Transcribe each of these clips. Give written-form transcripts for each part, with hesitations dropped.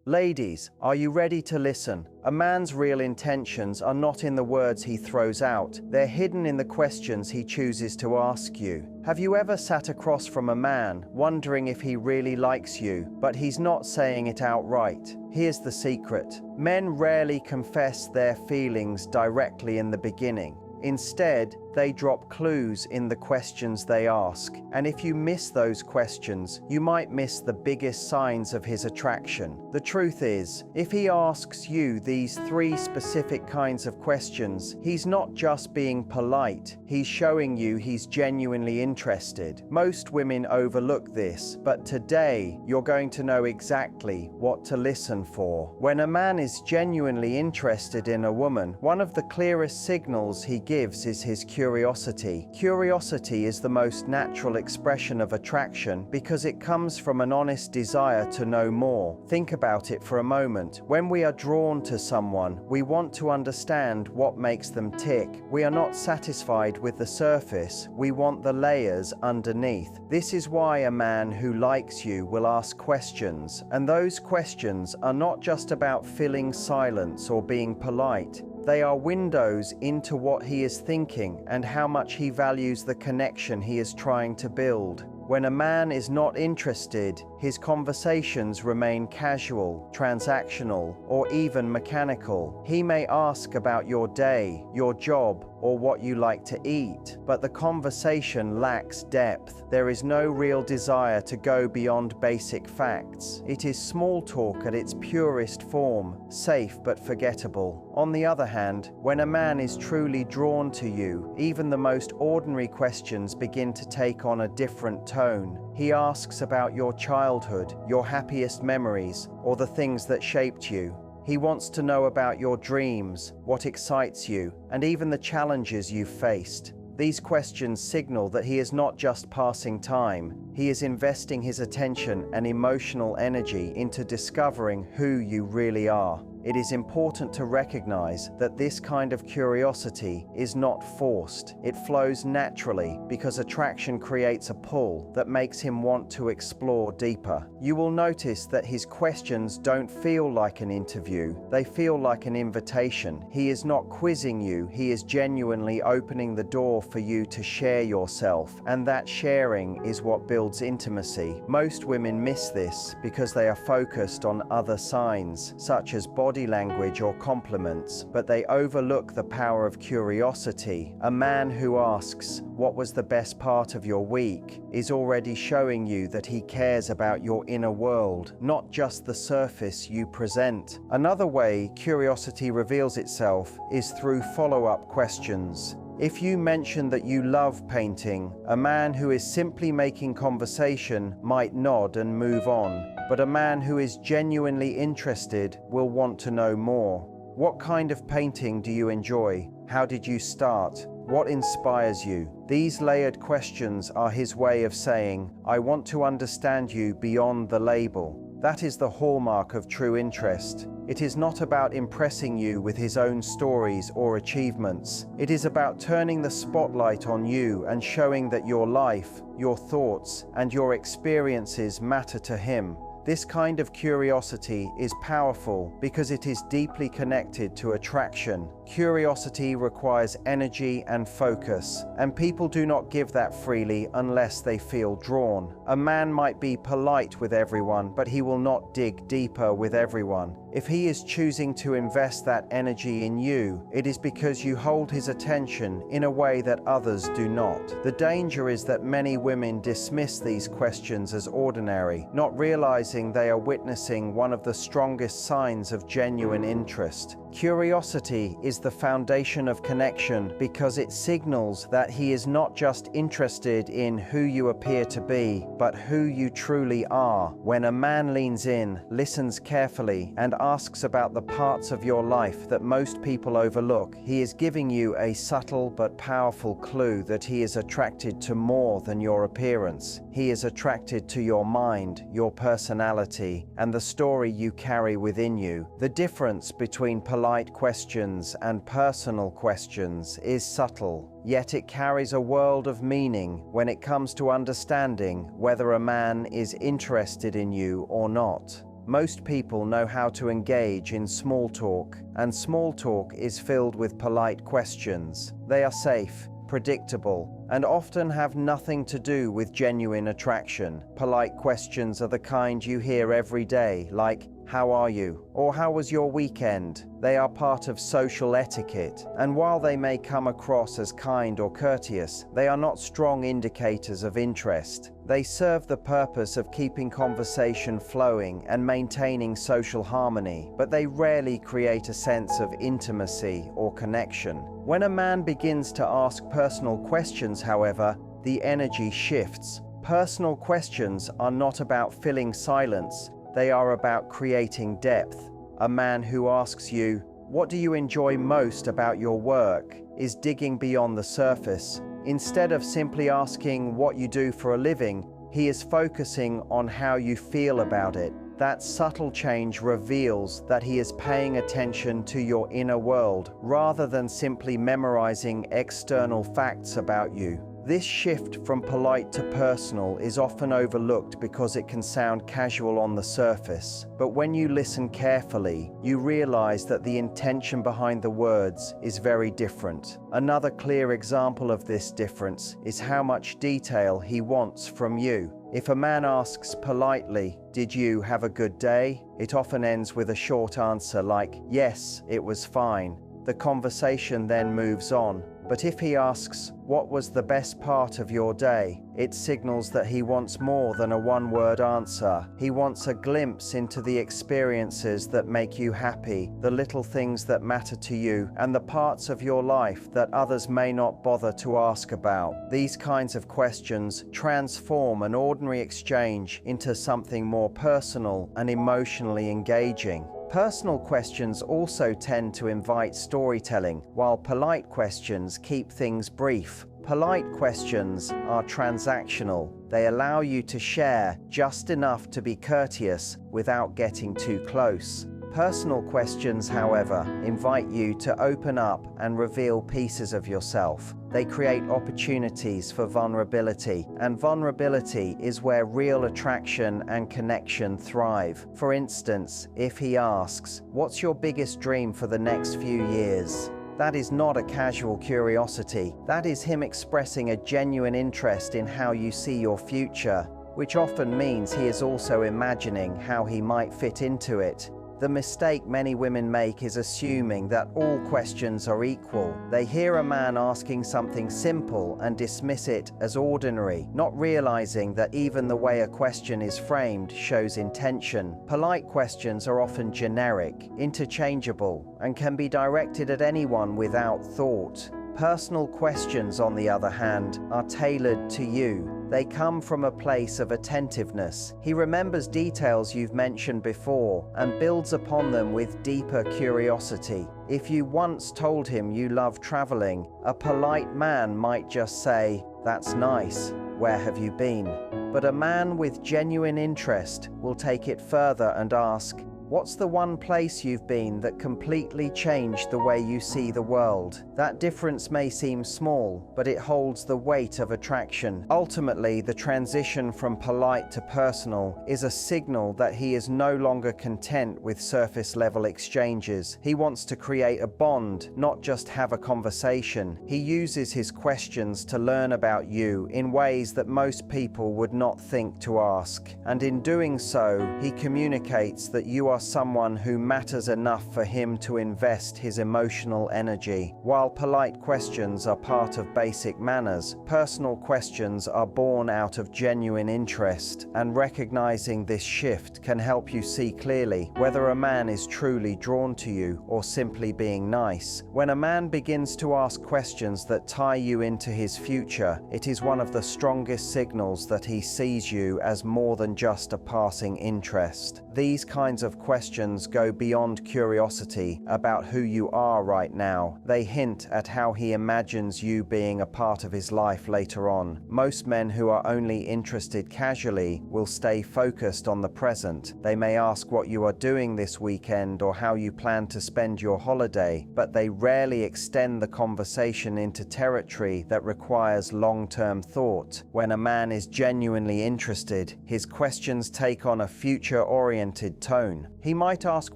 Ladies, are you ready to listen? A man's real intentions are not in the words he throws out, they're hidden in the questions he chooses to ask you. Have you ever sat across from a man, wondering if he really likes you, but he's not saying it outright? Here's the secret. Men rarely confess their feelings directly in the beginning. Instead, they drop clues in the questions they ask, and if you miss those questions, you might miss the biggest signs of his attraction. The truth is, if he asks you these 3 specific kinds of questions, he's not just being polite, he's showing you he's genuinely interested. Most women overlook this, but today, you're going to know exactly what to listen for. When a man is genuinely interested in a woman, one of the clearest signals he gives is his curiosity. Curiosity is the most natural expression of attraction because it comes from an honest desire to know more. Think about it for a moment. When we are drawn to someone, we want to understand what makes them tick. We are not satisfied with the surface, we want the layers underneath. This is why a man who likes you will ask questions, and those questions are not just about filling silence or being polite. They are windows into what he is thinking and how much he values the connection he is trying to build. When a man is not interested, his conversations remain casual, transactional, or even mechanical. He may ask about your day, your job, or what you like to eat, but the conversation lacks depth. There is no real desire to go beyond basic facts. It is small talk at its purest form, safe but forgettable. On the other hand, when a man is truly drawn to you, even the most ordinary questions begin to take on a different tone. He asks about your childhood, your happiest memories, or the things that shaped you. He wants to know about your dreams, what excites you, and even the challenges you've faced. These questions signal that he is not just passing time, he is investing his attention and emotional energy into discovering who you really are. It is important to recognize that this kind of curiosity is not forced. It flows naturally because attraction creates a pull that makes him want to explore deeper. You will notice that his questions don't feel like an interview, they feel like an invitation. He is not quizzing you, he is genuinely opening the door for you to share yourself, and that sharing is what builds intimacy. Most women miss this because they are focused on other signs, such as body language or compliments, but they overlook the power of curiosity. A man who asks, "What was the best part of your week?" is already showing you that he cares about your inner world, not just the surface you present. Another way curiosity reveals itself is through follow-up questions. If you mention that you love painting, a man who is simply making conversation might nod and move on, but a man who is genuinely interested will want to know more. What kind of painting do you enjoy? How did you start? What inspires you? These layered questions are his way of saying, "I want to understand you beyond the label." That is the hallmark of true interest. It is not about impressing you with his own stories or achievements. It is about turning the spotlight on you and showing that your life, your thoughts, and your experiences matter to him. This kind of curiosity is powerful because it is deeply connected to attraction. Curiosity requires energy and focus, and people do not give that freely unless they feel drawn. A man might be polite with everyone, but he will not dig deeper with everyone. If he is choosing to invest that energy in you, it is because you hold his attention in a way that others do not. The danger is that many women dismiss these questions as ordinary, not realizing they are witnessing one of the strongest signs of genuine interest. Curiosity is the foundation of connection because it signals that he is not just interested in who you appear to be, but who you truly are. When a man leans in, listens carefully, and asks about the parts of your life that most people overlook, he is giving you a subtle but powerful clue that he is attracted to more than your appearance. He is attracted to your mind, your personality, and the story you carry within you. The difference between polite questions and personal questions is subtle, yet it carries a world of meaning when it comes to understanding whether a man is interested in you or not. Most people know how to engage in small talk, and small talk is filled with polite questions. They are safe, predictable, and often have nothing to do with genuine attraction. Polite questions are the kind you hear every day, like, "How are you?" or "How was your weekend?" They are part of social etiquette, and while they may come across as kind or courteous, they are not strong indicators of interest. They serve the purpose of keeping conversation flowing and maintaining social harmony, but they rarely create a sense of intimacy or connection. When a man begins to ask personal questions, however, the energy shifts. Personal questions are not about filling silence. They are about creating depth. A man who asks you, "What do you enjoy most about your work?" is digging beyond the surface. Instead of simply asking what you do for a living, he is focusing on how you feel about it. That subtle change reveals that he is paying attention to your inner world rather than simply memorizing external facts about you. This shift from polite to personal is often overlooked because it can sound casual on the surface. But when you listen carefully, you realize that the intention behind the words is very different. Another clear example of this difference is how much detail he wants from you. If a man asks politely, "Did you have a good day?" it often ends with a short answer like, "Yes, it was fine." The conversation then moves on. But if he asks, "What was the best part of your day?" it signals that he wants more than a one-word answer. He wants a glimpse into the experiences that make you happy, the little things that matter to you, and the parts of your life that others may not bother to ask about. These kinds of questions transform an ordinary exchange into something more personal and emotionally engaging. Personal questions also tend to invite storytelling, while polite questions keep things brief. Polite questions are transactional. They allow you to share just enough to be courteous without getting too close. Personal questions, however, invite you to open up and reveal pieces of yourself. They create opportunities for vulnerability, and vulnerability is where real attraction and connection thrive. For instance, if he asks, "What's your biggest dream for the next few years?" that is not a casual curiosity. That is him expressing a genuine interest in how you see your future, which often means he is also imagining how he might fit into it. The mistake many women make is assuming that all questions are equal. They hear a man asking something simple and dismiss it as ordinary, not realizing that even the way a question is framed shows intention. Polite questions are often generic, interchangeable, and can be directed at anyone without thought. Personal questions, on the other hand, are tailored to you. They come from a place of attentiveness. He remembers details you've mentioned before and builds upon them with deeper curiosity. If you once told him you love traveling, a polite man might just say, "That's nice. Where have you been?" But a man with genuine interest will take it further and ask, "What's the one place you've been that completely changed the way you see the world?" That difference may seem small, but it holds the weight of attraction. Ultimately, the transition from polite to personal is a signal that he is no longer content with surface-level exchanges. He wants to create a bond, not just have a conversation. He uses his questions to learn about you in ways that most people would not think to ask. And in doing so, he communicates that you are someone who matters enough for him to invest his emotional energy. While polite questions are part of basic manners, personal questions are born out of genuine interest, and recognizing this shift can help you see clearly whether a man is truly drawn to you or simply being nice. When a man begins to ask questions that tie you into his future, it is one of the strongest signals that he sees you as more than just a passing interest. These kinds of questions go beyond curiosity about who you are right now. They hint at how he imagines you being a part of his life later on. Most men who are only interested casually will stay focused on the present. They may ask what you are doing this weekend or how you plan to spend your holiday, but they rarely extend the conversation into territory that requires long-term thought. When a man is genuinely interested, his questions take on a future-oriented tone. He might ask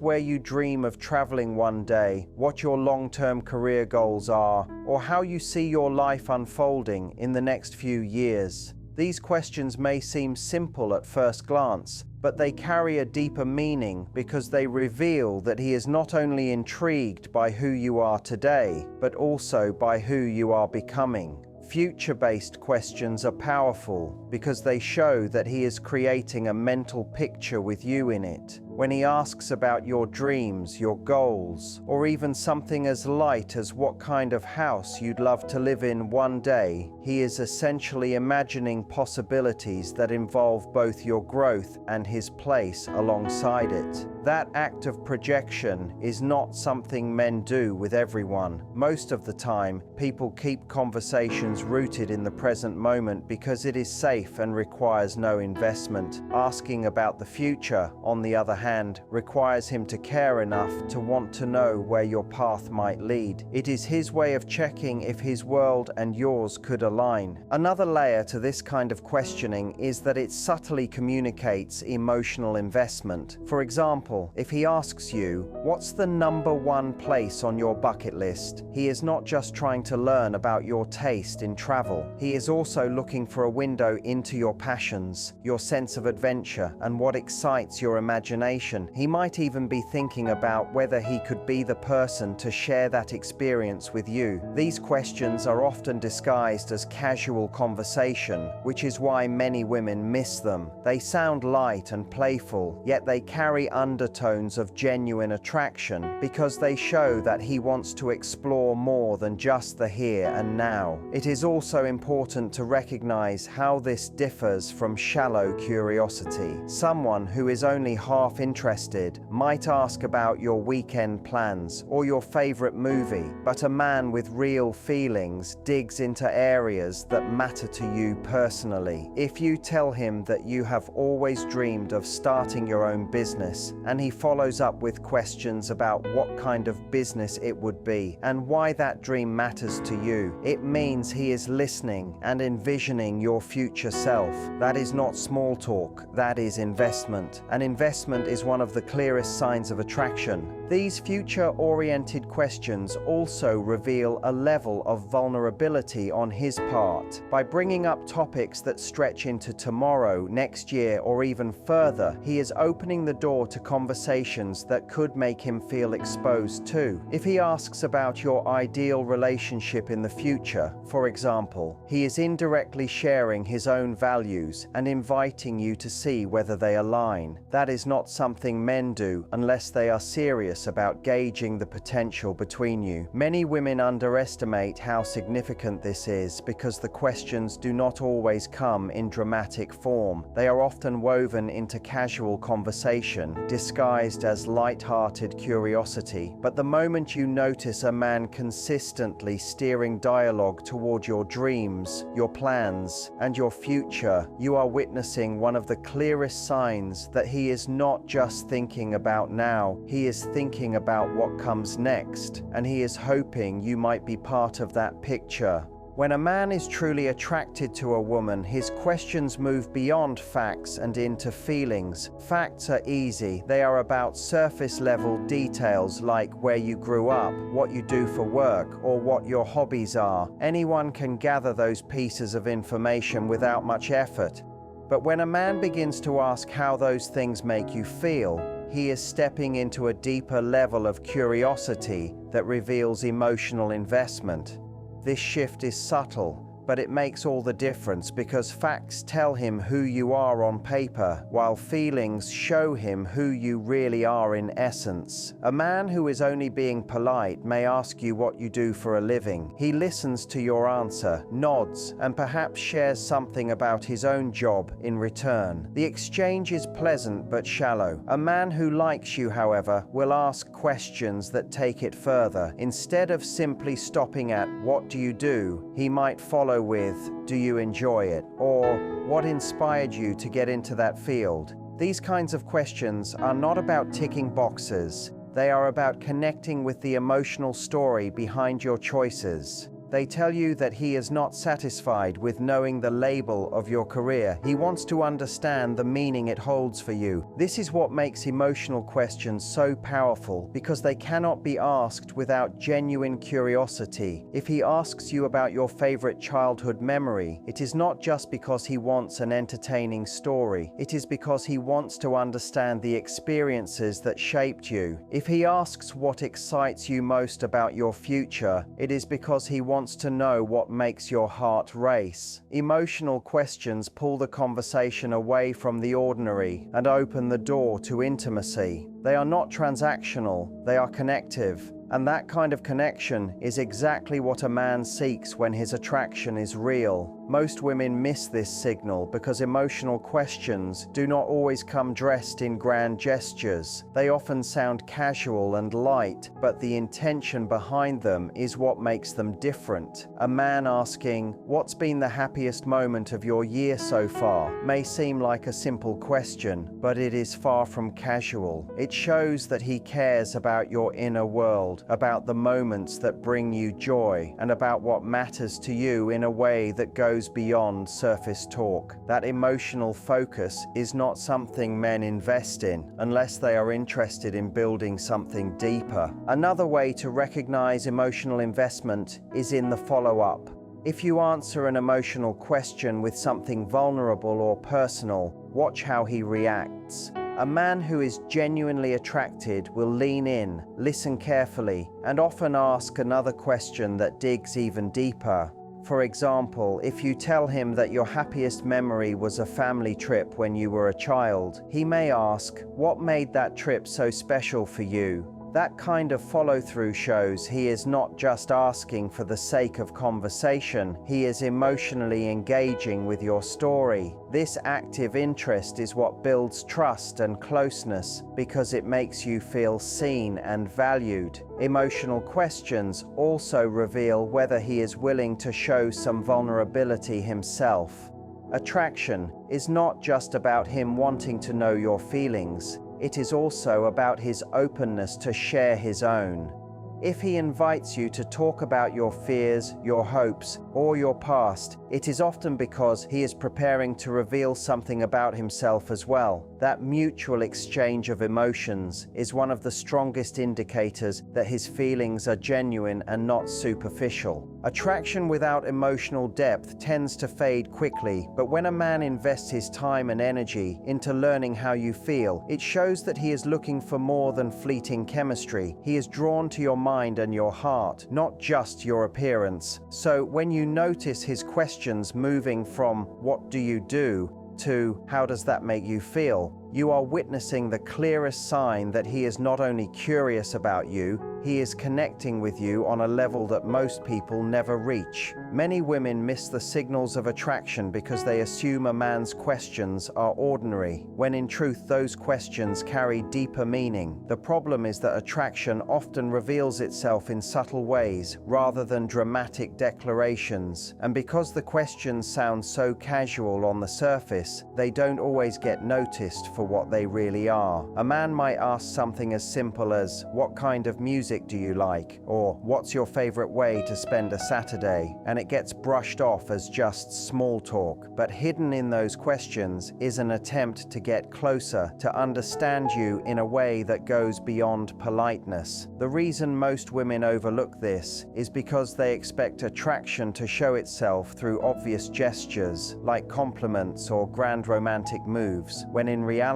where you dream of traveling one day, what your long-term career goals are, or how you see your life unfolding in the next few years. These questions may seem simple at first glance, but they carry a deeper meaning because they reveal that he is not only intrigued by who you are today, but also by who you are becoming. Future-based questions are powerful because they show that he is creating a mental picture with you in it. When he asks about your dreams, your goals, or even something as light as what kind of house you'd love to live in one day, he is essentially imagining possibilities that involve both your growth and his place alongside it. That act of projection is not something men do with everyone. Most of the time, people keep conversations rooted in the present moment because it is safe and requires no investment. Asking about the future, on the other hand, requires him to care enough to want to know where your path might lead. It is his way of checking if his world and yours could align. Another layer to this kind of questioning is that it subtly communicates emotional investment. For example, if he asks you, "What's the number one place on your bucket list?" he is not just trying to learn about your taste in travel. He is also looking for a window into your passions, your sense of adventure, and what excites your imagination. He might even be thinking about whether he could be the person to share that experience with you. These questions are often disguised as casual conversation, which is why many women miss them. They sound light and playful, yet they carry undertones of genuine attraction because they show that he wants to explore more than just the here and now. It is also important to recognize how this differs from shallow curiosity. Someone who is only half interested might ask about your weekend plans or your favorite movie, but a man with real feelings digs into areas that matter to you personally. If you tell him that you have always dreamed of starting your own business, and he follows up with questions about what kind of business it would be and why that dream matters to you, it means he is listening and envisioning your future self. That is not small talk, that is investment. And investment is one of the clearest signs of attraction. These future-oriented questions also reveal a level of vulnerability on his part. By bringing up topics that stretch into tomorrow, next year, or even further, he is opening the door to conversations that could make him feel exposed too. If he asks about your ideal relationship in the future, for example, he is indirectly sharing his own values and inviting you to see whether they align. That is not something men do unless they are serious about gauging the potential between you. Many women underestimate how significant this is because the questions do not always come in dramatic form. They are often woven into casual conversation, disguised as light-hearted curiosity. But the moment you notice a man consistently steering dialogue toward your dreams, your plans, and your future, you are witnessing one of the clearest signs that he is not just thinking about now, he is thinking about what comes next, and he is hoping you might be part of that picture. When a man is truly attracted to a woman, his questions move beyond facts and into feelings. Facts are easy. They are about surface-level details like where you grew up, what you do for work, or what your hobbies are. Anyone can gather those pieces of information without much effort. But when a man begins to ask how those things make you feel, he is stepping into a deeper level of curiosity that reveals emotional investment. This shift is subtle, but it makes all the difference because facts tell him who you are on paper, while feelings show him who you really are in essence. A man who is only being polite may ask you what you do for a living. He listens to your answer, nods, and perhaps shares something about his own job in return. The exchange is pleasant but shallow. A man who likes you, however, will ask questions that take it further. Instead of simply stopping at "what do you do?" he might follow with "do you enjoy it?" or "what inspired you to get into that field?" These kinds of questions are not about ticking boxes. They are about connecting with the emotional story behind your choices. They tell you that he is not satisfied with knowing the label of your career. He wants to understand the meaning it holds for you. This is what makes emotional questions so powerful, because they cannot be asked without genuine curiosity. If he asks you about your favorite childhood memory, it is not just because he wants an entertaining story. It is because he wants to understand the experiences that shaped you. If he asks what excites you most about your future, it is because he wants to know what makes your heart race. Emotional questions pull the conversation away from the ordinary and open the door to intimacy. They are not transactional, they are connective. And that kind of connection is exactly what a man seeks when his attraction is real. Most women miss this signal because emotional questions do not always come dressed in grand gestures. They often sound casual and light, but the intention behind them is what makes them different. A man asking, "What's been the happiest moment of your year so far?" may seem like a simple question, but it is far from casual. It shows that he cares about your inner world, about the moments that bring you joy, and about what matters to you in a way that goes beyond surface talk. That emotional focus is not something men invest in unless they are interested in building something deeper. Another way to recognize emotional investment is in the follow-up. If you answer an emotional question with something vulnerable or personal, watch how he reacts. A man who is genuinely attracted will lean in, listen carefully, and often ask another question that digs even deeper. For example, if you tell him that your happiest memory was a family trip when you were a child, he may ask, "What made that trip so special for you?" That kind of follow-through shows he is not just asking for the sake of conversation, he is emotionally engaging with your story. This active interest is what builds trust and closeness because it makes you feel seen and valued. Emotional questions also reveal whether he is willing to show some vulnerability himself. Attraction is not just about him wanting to know your feelings. It is also about his openness to share his own. If he invites you to talk about your fears, your hopes, or your past, it is often because he is preparing to reveal something about himself as well. That mutual exchange of emotions is one of the strongest indicators that his feelings are genuine and not superficial. Attraction without emotional depth tends to fade quickly, but when a man invests his time and energy into learning how you feel, it shows that he is looking for more than fleeting chemistry. He is drawn to your mind and your heart, not just your appearance. So when you notice his questions moving from "what do you do?" to "how does that make you feel?" you are witnessing the clearest sign that he is not only curious about you, he is connecting with you on a level that most people never reach. Many women miss the signals of attraction because they assume a man's questions are ordinary, when in truth those questions carry deeper meaning. The problem is that attraction often reveals itself in subtle ways rather than dramatic declarations, and because the questions sound so casual on the surface, they don't always get noticed for what they really are. A man might ask something as simple as, "What kind of music do you like?" or "What's your favorite way to spend a Saturday?" and it gets brushed off as just small talk. But hidden in those questions is an attempt to get closer, to understand you in a way that goes beyond politeness. The reason most women overlook this is because they expect attraction to show itself through obvious gestures, like compliments or grand romantic moves, when in reality,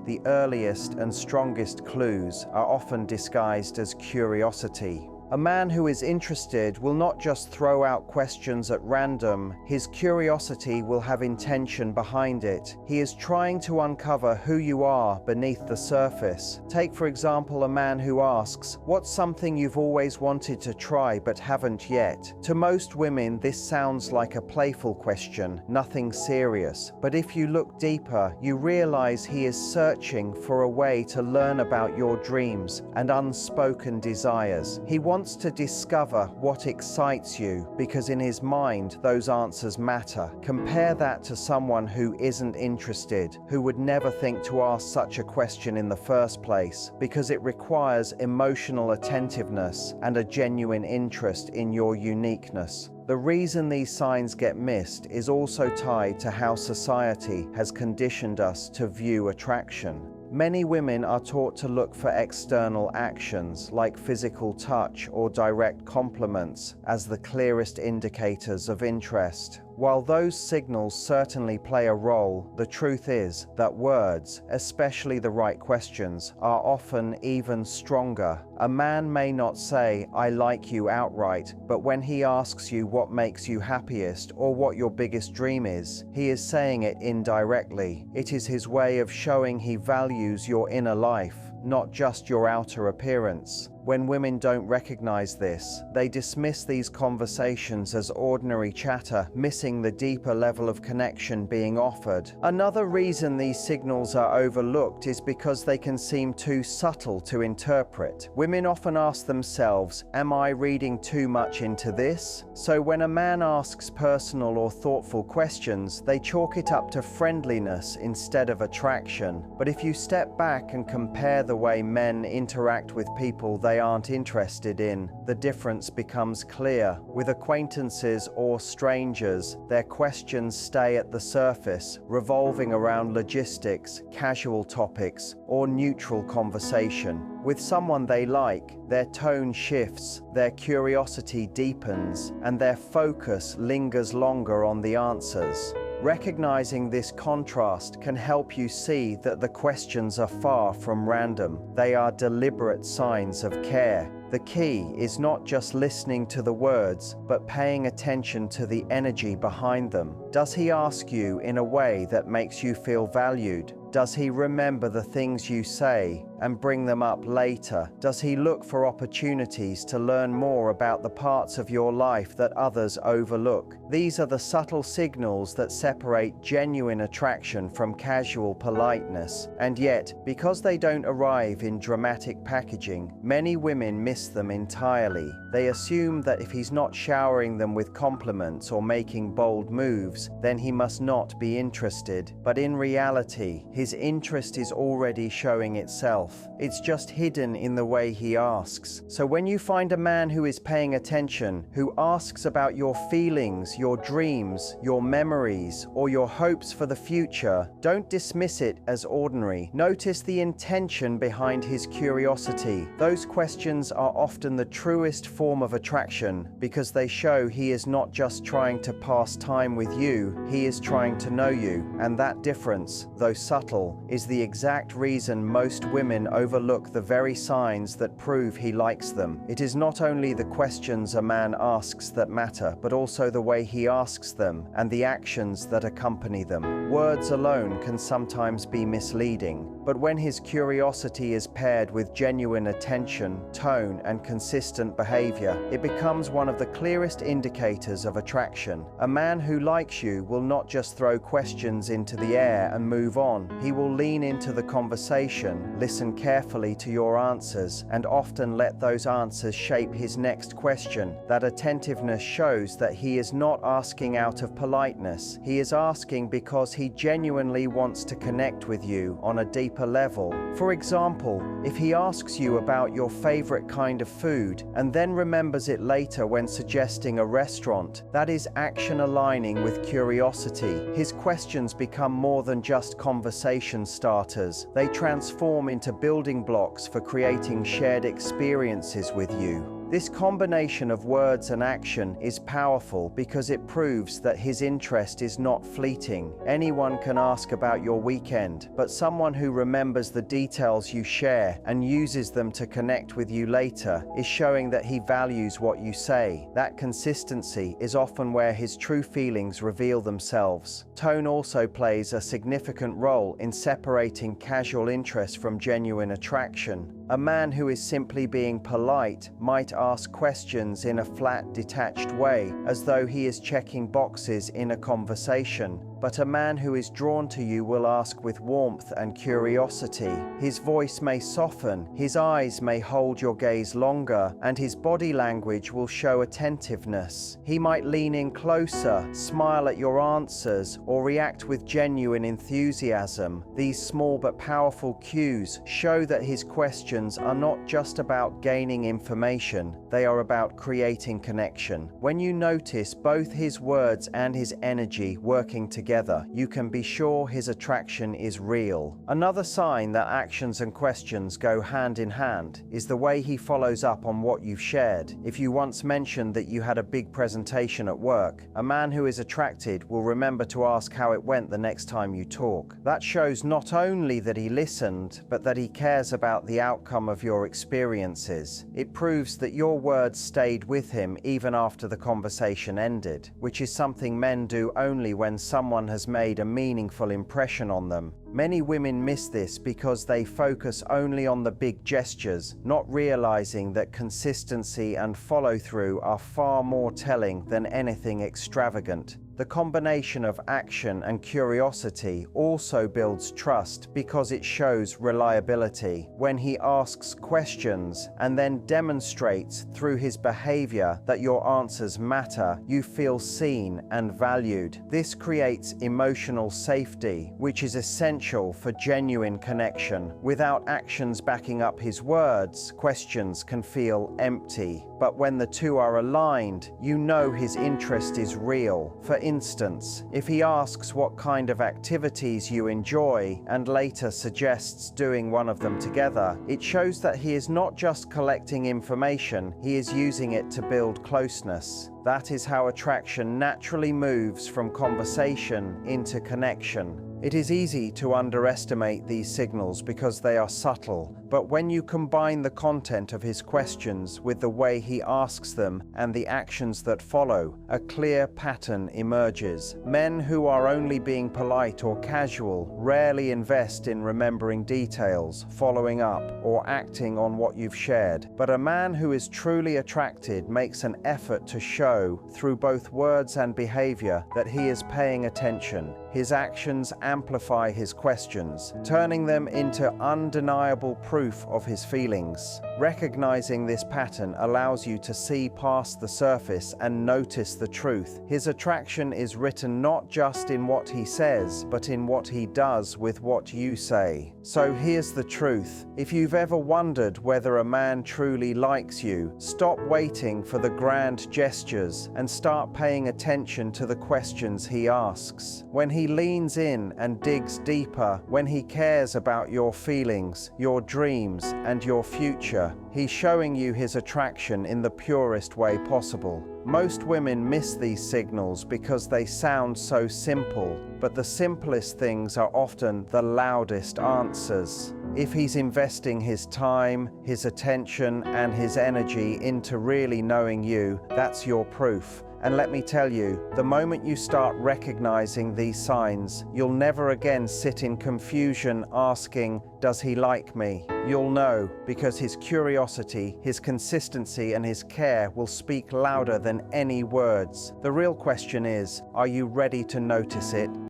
the earliest and strongest clues are often disguised as curiosity. A man who is interested will not just throw out questions at random. His curiosity will have intention behind it. He is trying to uncover who you are beneath the surface. Take, for example, a man who asks, "What's something you've always wanted to try but haven't yet?" To most women, this sounds like a playful question, nothing serious. But if you look deeper, you realize he is searching for a way to learn about your dreams and unspoken desires. He wants to discover what excites you, because in his mind, those answers matter. Compare that to someone who isn't interested, who would never think to ask such a question in the first place, because it requires emotional attentiveness and a genuine interest in your uniqueness. The reason these signs get missed is also tied to how society has conditioned us to view attraction. Many women are taught to look for external actions like physical touch or direct compliments as the clearest indicators of interest. While those signals certainly play a role, the truth is that words, especially the right questions, are often even stronger. A man may not say, "I like you" outright, but when he asks you what makes you happiest or what your biggest dream is, he is saying it indirectly. It is his way of showing he values your inner life, not just your outer appearance. When women don't recognize this, they dismiss these conversations as ordinary chatter, missing the deeper level of connection being offered. Another reason these signals are overlooked is because they can seem too subtle to interpret. Women often ask themselves, "Am I reading too much into this?" So when a man asks personal or thoughtful questions, they chalk it up to friendliness instead of attraction. But if you step back and compare the way men interact with people they aren't interested in, the difference becomes clear. With acquaintances or strangers, their questions stay at the surface, revolving around logistics, casual topics, or neutral conversation. With someone they like, their tone shifts, their curiosity deepens, and their focus lingers longer on the answers. Recognizing this contrast can help you see that the questions are far from random. They are deliberate signs of care. The key is not just listening to the words, but paying attention to the energy behind them. Does he ask you in a way that makes you feel valued? Does he remember the things you say and bring them up later? Does he look for opportunities to learn more about the parts of your life that others overlook? These are the subtle signals that separate genuine attraction from casual politeness. And yet, because they don't arrive in dramatic packaging, many women miss them entirely. They assume that if he's not showering them with compliments or making bold moves, then he must not be interested. But in reality, his interest is already showing itself. It's just hidden in the way he asks. So when you find a man who is paying attention, who asks about your feelings, your dreams, your memories, or your hopes for the future, don't dismiss it as ordinary. Notice the intention behind his curiosity. Those questions are often the truest form of attraction because they show he is not just trying to pass time with you, he is trying to know you. And that difference, though subtle, is the exact reason most women overlook the very signs that prove he likes them. It is not only the questions a man asks that matter, but also the way he asks them and the actions that accompany them. Words alone can sometimes be misleading, but when his curiosity is paired with genuine attention, tone, and consistent behavior, it becomes one of the clearest indicators of attraction. A man who likes you will not just throw questions into the air and move on. He will lean into the conversation, listen carefully to your answers, and often let those answers shape his next question. That attentiveness shows that he is not asking out of politeness. He is asking because he genuinely wants to connect with you on a deeper level. For example, if he asks you about your favorite kind of food and then remembers it later when suggesting a restaurant, that is action aligning with curiosity. His questions become more than just conversation starters. They transform into building blocks for creating shared experiences with you. This combination of words and action is powerful because it proves that his interest is not fleeting. Anyone can ask about your weekend, but someone who remembers the details you share and uses them to connect with you later is showing that he values what you say. That consistency is often where his true feelings reveal themselves. Tone also plays a significant role in separating casual interest from genuine attraction. A man who is simply being polite might ask questions in a flat, detached way, as though he is checking boxes in a conversation. But a man who is drawn to you will ask with warmth and curiosity. His voice may soften, his eyes may hold your gaze longer, and his body language will show attentiveness. He might lean in closer, smile at your answers, or react with genuine enthusiasm. These small but powerful cues show that his questions are not just about gaining information, they are about creating connection. When you notice both his words and his energy working together, you can be sure his attraction is real. Another sign that actions and questions go hand in hand is the way he follows up on what you've shared. If you once mentioned that you had a big presentation at work, a man who is attracted will remember to ask how it went the next time you talk. That shows not only that he listened, but that he cares about the outcome of your experiences. It proves that your words stayed with him even after the conversation ended, which is something men do only when someone has made a meaningful impression on them. Many women miss this because they focus only on the big gestures, not realizing that consistency and follow-through are far more telling than anything extravagant. The combination of action and curiosity also builds trust because it shows reliability. When he asks questions and then demonstrates through his behavior that your answers matter, you feel seen and valued. This creates emotional safety, which is essential for genuine connection. Without actions backing up his words, questions can feel empty. But when the two are aligned, you know his interest is real. For instance, if he asks what kind of activities you enjoy and later suggests doing one of them together, it shows that he is not just collecting information, he is using it to build closeness. That is how attraction naturally moves from conversation into connection. It is easy to underestimate these signals because they are subtle, but when you combine the content of his questions with the way he asks them and the actions that follow, a clear pattern emerges. Men who are only being polite or casual rarely invest in remembering details, following up, or acting on what you've shared. But a man who is truly attracted makes an effort to show, through both words and behavior, that he is paying attention. His actions amplify his questions, turning them into undeniable proof of his feelings. Recognizing this pattern allows you to see past the surface and notice the truth. His attraction is written not just in what he says, but in what he does with what you say. So here's the truth. If you've ever wondered whether a man truly likes you, stop waiting for the grand gestures and start paying attention to the questions he asks. When he leans in and digs deeper, when he cares about your feelings, your dreams, and your future, he's showing you his attraction in the purest way possible. Most women miss these signals because they sound so simple, but the simplest things are often the loudest answers. If he's investing his time, his attention, and his energy into really knowing you, that's your proof. And let me tell you, the moment you start recognizing these signs, you'll never again sit in confusion asking, does he like me? You'll know, because his curiosity, his consistency, and his care will speak louder than any words. The real question is, are you ready to notice it?